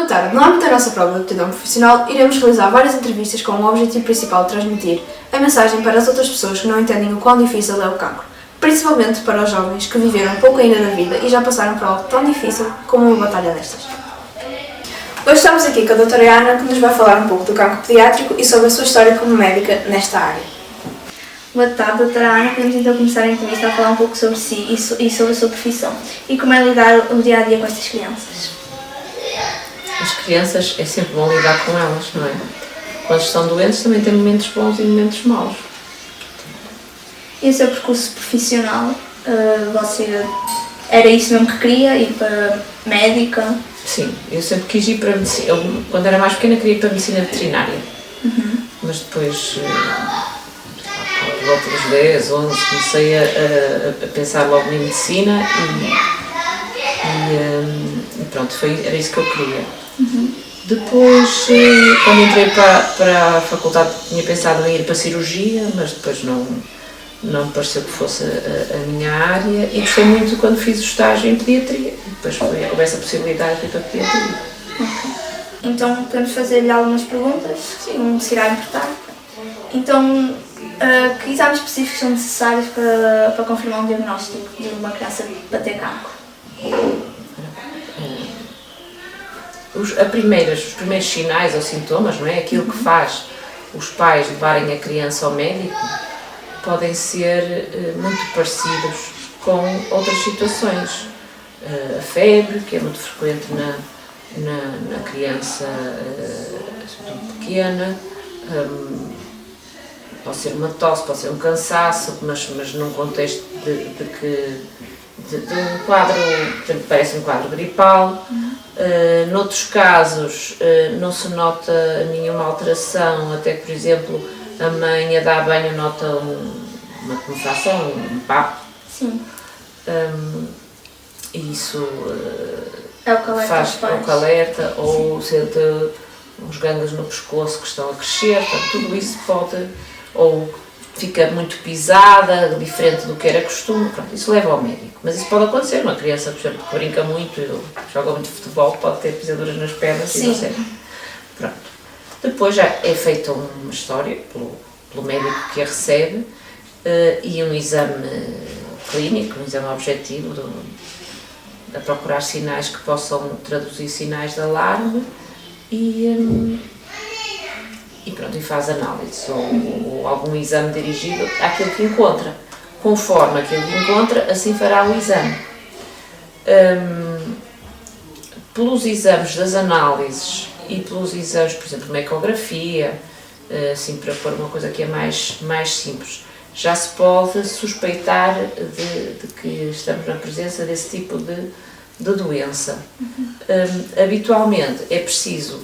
tarde, no âmbito da nossa prova de aptidão profissional, iremos realizar várias entrevistas com o objetivo principal de transmitir a mensagem para as outras pessoas que não entendem o quão difícil é o cancro, principalmente para os jovens que viveram pouco ainda da vida e já passaram por algo tão difícil como uma batalha destas. Hoje estamos aqui com a doutora Ana, que nos vai falar um pouco do cancro pediátrico e sobre a sua história como médica nesta área. Boa tarde, doutora Ana. Podemos então começar a entrevista a falar um pouco sobre si e sobre a sua profissão e como é lidar o dia a dia com estas crianças. As crianças é sempre bom lidar com elas, não é? Quando estão doentes também têm momentos bons e momentos maus. E o seu percurso profissional, você era isso mesmo que queria, ir para médica? Sim, eu sempre quis ir para a medicina. Eu, quando era mais pequena, queria ir para a medicina veterinária. Mas depois, por volta dos 10, 11, comecei a pensar logo em medicina e pronto, era isso que eu queria. Depois, quando entrei para a faculdade, tinha pensado em ir para a cirurgia, mas depois não me pareceu que fosse a minha área e gostei muito quando fiz o estágio em pediatria. E depois houve essa possibilidade de ir para a pediatria. Então, podemos fazer-lhe algumas perguntas, não se irá importar. Então, que exames específicos são necessários para confirmar um diagnóstico de uma criança para ter cancro? Os primeiros sinais ou sintomas, não é? Aquilo que faz os pais levarem a criança ao médico, podem ser muito parecidos com outras situações. A febre, que é muito frequente na criança pequena, pode ser uma tosse, pode ser um cansaço, mas num contexto de um quadro, portanto, parece um quadro gripal. Noutros casos não se nota nenhuma alteração, até que, por exemplo, a mãe a dar banho nota uma contração, um papo. Sim. E isso é o que alerta faz os pais. o que alerta, ou sente uns gânglios no pescoço que estão a crescer, portanto, tudo isso pode, ou fica muito pisada, diferente do que era costume, pronto, isso leva ao médico. Mas isso pode acontecer, uma criança, por exemplo, que brinca muito, joga muito futebol, pode ter pisaduras nas pernas. Sim. E não sei. Pronto. Depois já é feita uma história pelo médico que a recebe e um exame clínico, um exame objetivo, a procurar sinais que possam traduzir sinais de alarme e pronto, e faz análise ou algum exame dirigido àquilo que encontra. Conforme aquilo que encontra, assim fará o exame. Pelos exames das análises e pelos exames, por exemplo, uma ecografia, assim, para pôr uma coisa que é mais simples, já se pode suspeitar de que estamos na presença desse tipo de doença. Habitualmente é preciso,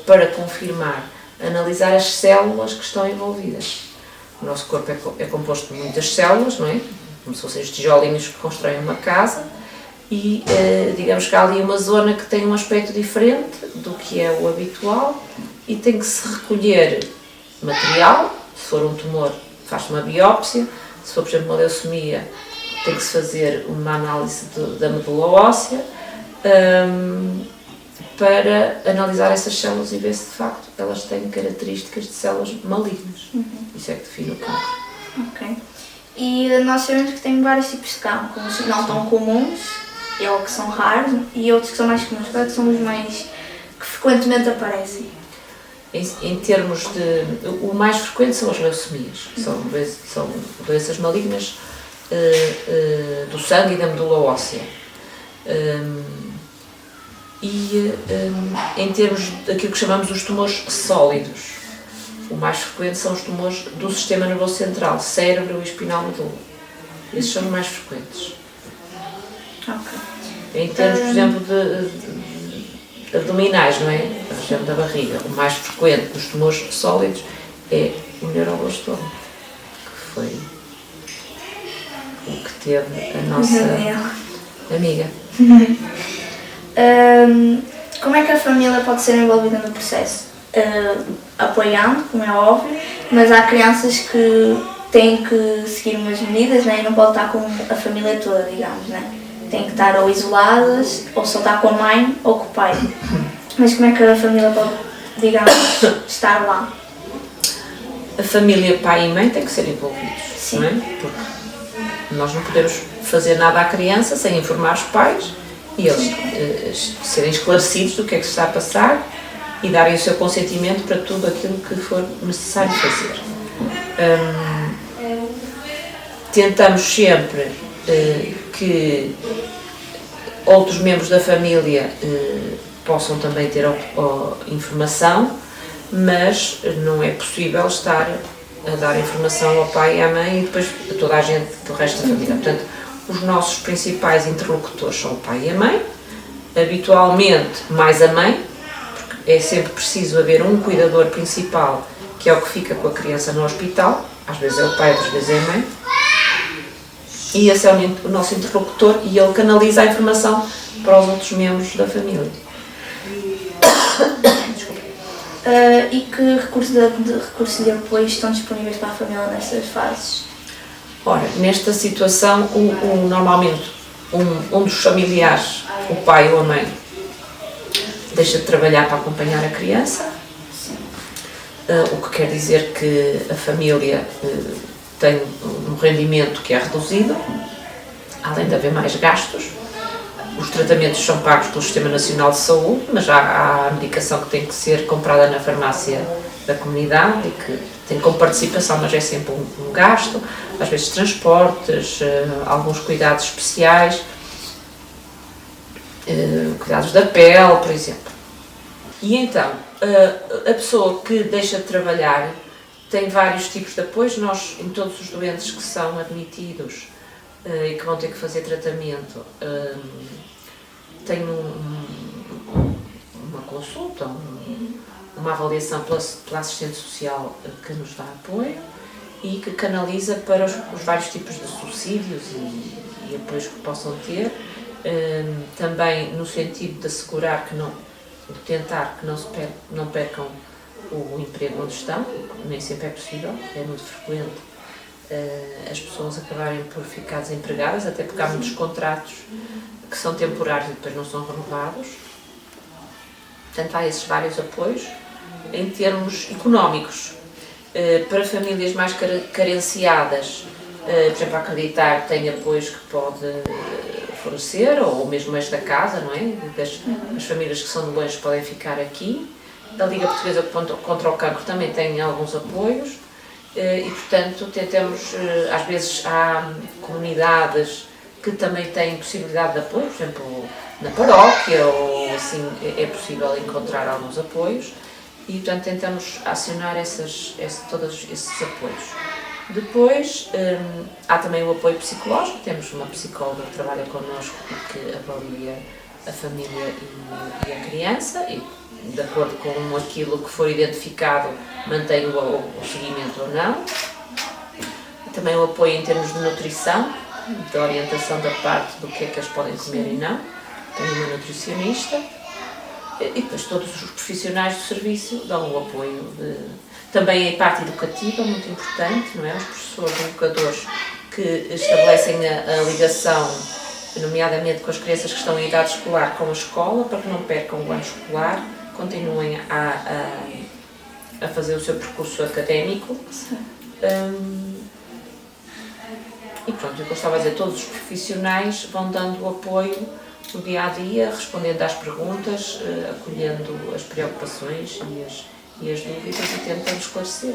para confirmar, analisar as células que estão envolvidas. O nosso corpo é composto de muitas células, não é? Como se fossem os tijolinhos que constroem uma casa e digamos que há ali uma zona que tem um aspecto diferente do que é o habitual e tem que se recolher material. Se for um tumor, faz-se uma biópsia. Se for, por exemplo, uma leucemia, tem que se fazer uma análise da medula óssea para analisar essas células e ver se de facto elas têm características de células malignas. Isso é que define o cancro. Ok. E nós sabemos que tem vários tipos de cancros, não tão comuns, ou que são raros, e outros que são mais comuns. Quais são os mais que frequentemente aparecem? Em termos de... O mais frequente são as leucemias, que são doenças malignas do sangue e da medula óssea. Em termos daquilo que chamamos os tumores sólidos, o mais frequente são os tumores do sistema nervoso central, cérebro e espinal medula. Esses são os mais frequentes. Ok. Em termos, por exemplo, de abdominais, não é? A região da barriga, o mais frequente dos tumores sólidos é o neuroblastoma, que foi o que teve a nossa amiga. Como é que a família pode ser envolvida no processo? Apoiando, como é óbvio, mas há crianças que têm que seguir umas medidas, né? E não pode estar com a família toda, digamos, né? Têm que estar ou isoladas, ou só estar com a mãe ou com o pai. Mas como é que a família pode, digamos, estar lá? A família pai e mãe têm que ser envolvidos, Sim. não é? Porque nós não podemos fazer nada à criança sem informar os pais e eles serem esclarecidos do que é que se está a passar e darem o seu consentimento para tudo aquilo que for necessário fazer. Tentamos sempre que outros membros da família possam também ter informação, mas não é possível estar a dar informação ao pai e à mãe e depois a toda a gente do resto da família. Portanto, os nossos principais interlocutores são o pai e a mãe, habitualmente mais a mãe, porque é sempre preciso haver um cuidador principal, que é o que fica com a criança no hospital, às vezes é o pai, outras vezes é a mãe, e esse é o nosso interlocutor e ele canaliza a informação para os outros membros da família. E que recursos de apoio estão disponíveis para a família nessas fases? Ora, nesta situação, normalmente um dos familiares, o pai ou a mãe, deixa de trabalhar para acompanhar a criança, o que quer dizer que a família tem um rendimento que é reduzido, além de haver mais gastos. Os tratamentos são pagos pelo Sistema Nacional de Saúde, mas há a medicação que tem que ser comprada na farmácia da comunidade e que tem como participação, mas é sempre um gasto, às vezes transportes, alguns cuidados especiais, cuidados da pele, por exemplo. E então, a pessoa que deixa de trabalhar tem vários tipos de apoios. Nós, em todos os doentes que são admitidos e que vão ter que fazer tratamento, tem uma consulta, uma avaliação pela assistente social que nos dá apoio e que canaliza para os vários tipos de subsídios e apoios que possam ter, também no sentido de assegurar que de tentar que não percam o emprego onde estão, nem sempre é possível, é muito frequente as pessoas acabarem por ficar desempregadas, até porque há muitos contratos que são temporários e depois não são renovados. Portanto, há esses vários apoios. Em termos económicos, para famílias mais carenciadas, por exemplo, a Acreditar tem apoios que pode fornecer, ou mesmo as da casa, não é? As famílias que são de longe podem ficar aqui. A Liga Portuguesa contra o Cancro também tem alguns apoios e, portanto, tentamos, às vezes há comunidades que também têm possibilidade de apoio, por exemplo, na paróquia, ou assim, é possível encontrar alguns apoios e, portanto, tentamos acionar todos esses apoios. Depois, há também o apoio psicológico, temos uma psicóloga que trabalha connosco e que avalia a família e a criança e, de acordo com aquilo que for identificado, mantém o seguimento ou não. Também o apoio em termos de nutrição, de orientação da parte do que é que eles podem comer e não. Tem uma nutricionista e depois todos os profissionais do serviço dão o apoio. Também a parte educativa, muito importante, não é? Os professores, educadores que estabelecem a ligação, nomeadamente com as crianças que estão em idade escolar, com a escola, para que não percam o ano escolar, continuem a fazer o seu percurso académico. E pronto, o que eu estava a dizer, todos os profissionais vão dando o apoio no dia a dia, respondendo às perguntas, acolhendo as preocupações e as dúvidas e tentando esclarecer.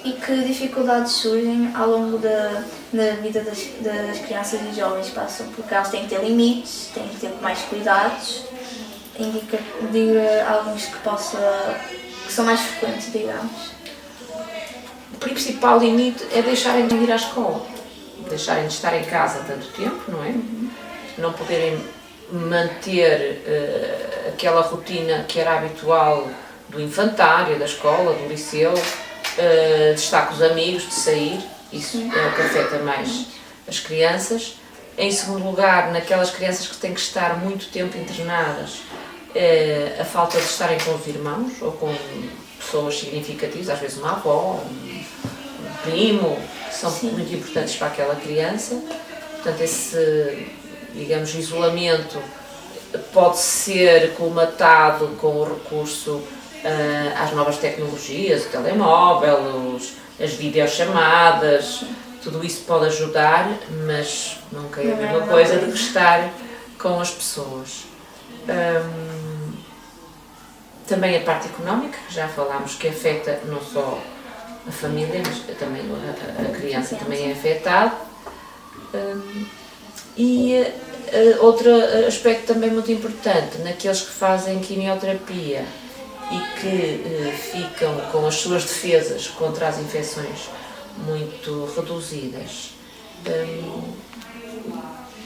E que dificuldades surgem ao longo da vida das crianças e jovens que passam? Porque elas têm que ter limites, têm que ter mais cuidados. Diga alguns que são mais frequentes, digamos. O principal limite é deixarem de ir à escola, deixarem de estar em casa tanto tempo, não é? Não poderem manter aquela rotina que era habitual do infantário, da escola, do liceu, de estar com os amigos, de sair. Isso é o que afeta mais as crianças. Em segundo lugar, naquelas crianças que têm que estar muito tempo internadas, a falta de estarem com os irmãos ou com pessoas significativas, às vezes uma avó, um primo, que são muito importantes para aquela criança. Portanto, esse, digamos, isolamento pode ser colmatado com o recurso às novas tecnologias, o telemóvel, as videochamadas, tudo isso pode ajudar, mas nunca é a mesma coisa do que estar com as pessoas. Também a parte económica, que já falámos, que afeta não só a família, mas também a criança também é afetada. E outro aspecto também muito importante, naqueles que fazem quimioterapia e que ficam com as suas defesas contra as infecções muito reduzidas,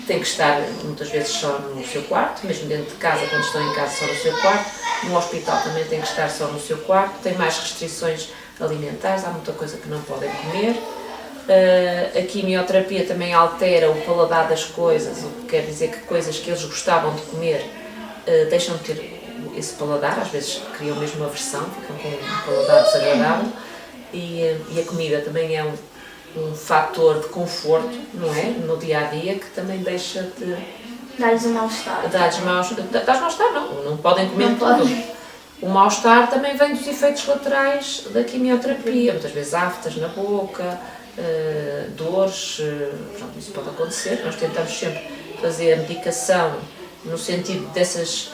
tem que estar muitas vezes só no seu quarto, mesmo dentro de casa, quando estão em casa só no seu quarto, no hospital também tem que estar só no seu quarto, tem mais restrições alimentares, há muita coisa que não podem comer. A quimioterapia também altera o paladar das coisas, o que quer dizer que coisas que eles gostavam de comer deixam de ter esse paladar, às vezes criam mesmo aversão, ficam com um paladar desagradável, e a comida também é um fator de conforto, não é? No dia-a-dia, que também deixa de... Dar-lhes um mal-estar. Dá-lhes mal-estar, não podem comer tudo. O mal-estar também vem dos efeitos laterais da quimioterapia, muitas vezes aftas na boca, dores, pronto, isso pode acontecer. Nós tentamos sempre fazer a medicação no sentido desses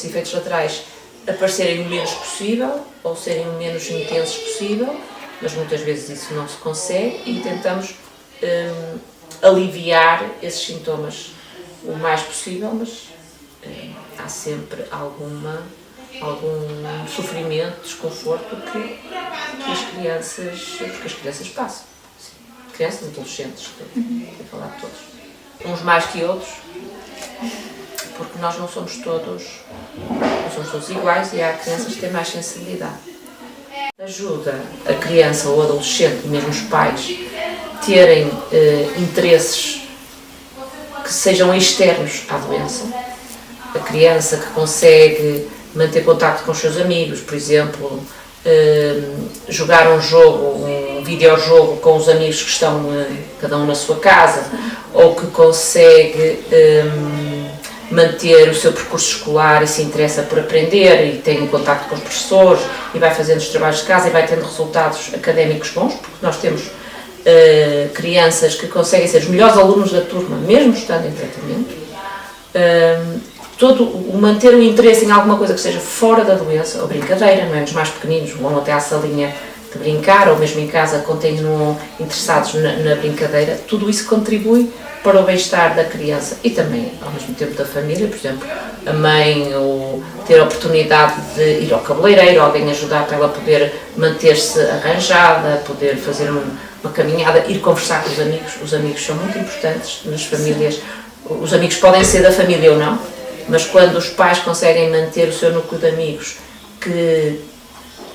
efeitos laterais aparecerem o menos possível ou serem o menos intensos possível, mas muitas vezes isso não se consegue e tentamos aliviar esses sintomas o mais possível, mas há sempre algum sofrimento, desconforto que as crianças passam. Sim. Crianças e adolescentes, vou falar de todos. Uns mais que outros, porque nós não somos todos iguais e há crianças que têm mais sensibilidade. Ajuda a criança ou o adolescente, mesmo os pais, terem interesses que sejam externos à doença. A criança que consegue manter contacto com os seus amigos, por exemplo, jogar um videojogo com os amigos que estão cada um na sua casa, ou que consegue manter o seu percurso escolar e se interessa por aprender e tem contacto com os professores e vai fazendo os trabalhos de casa e vai tendo resultados académicos bons, porque nós temos crianças que conseguem ser os melhores alunos da turma, mesmo estando em tratamento. Manter o interesse em alguma coisa que seja fora da doença, ou brincadeira, não é? Os mais pequeninos vão até à salinha de brincar, ou mesmo em casa continuam interessados na brincadeira, tudo isso contribui para o bem-estar da criança e também, ao mesmo tempo, da família. Por exemplo, a mãe ou ter a oportunidade de ir ao cabeleireiro, alguém ajudar para ela poder manter-se arranjada, poder fazer uma caminhada, ir conversar com os amigos. Os amigos são muito importantes nas famílias. Os amigos podem ser da família ou não, mas quando os pais conseguem manter o seu núcleo de amigos que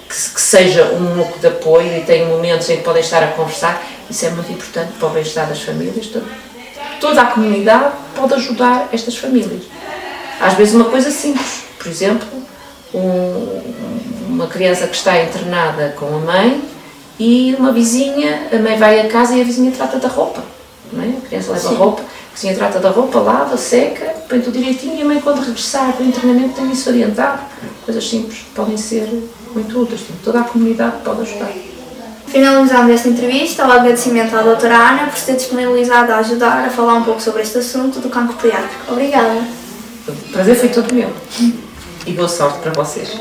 seja um núcleo de apoio e têm momentos em que podem estar a conversar, isso é muito importante para o bem-estar das famílias. Toda a comunidade pode ajudar estas famílias. Às vezes uma coisa simples, por exemplo, uma criança que está internada com a mãe e uma vizinha, a mãe vai a casa e a vizinha trata da roupa, não é? A criança leva a roupa, a vizinha trata da roupa, lava, seca, põe tudo direitinho e a mãe, quando regressar do internamento, tem isso orientado. Coisas simples podem ser muito úteis, toda a comunidade pode ajudar. Finalizando esta entrevista, o agradecimento à doutora Ana por se ter disponibilizado a ajudar a falar um pouco sobre este assunto do cancro pediátrico. Obrigada. O prazer foi todo meu. E boa sorte para vocês.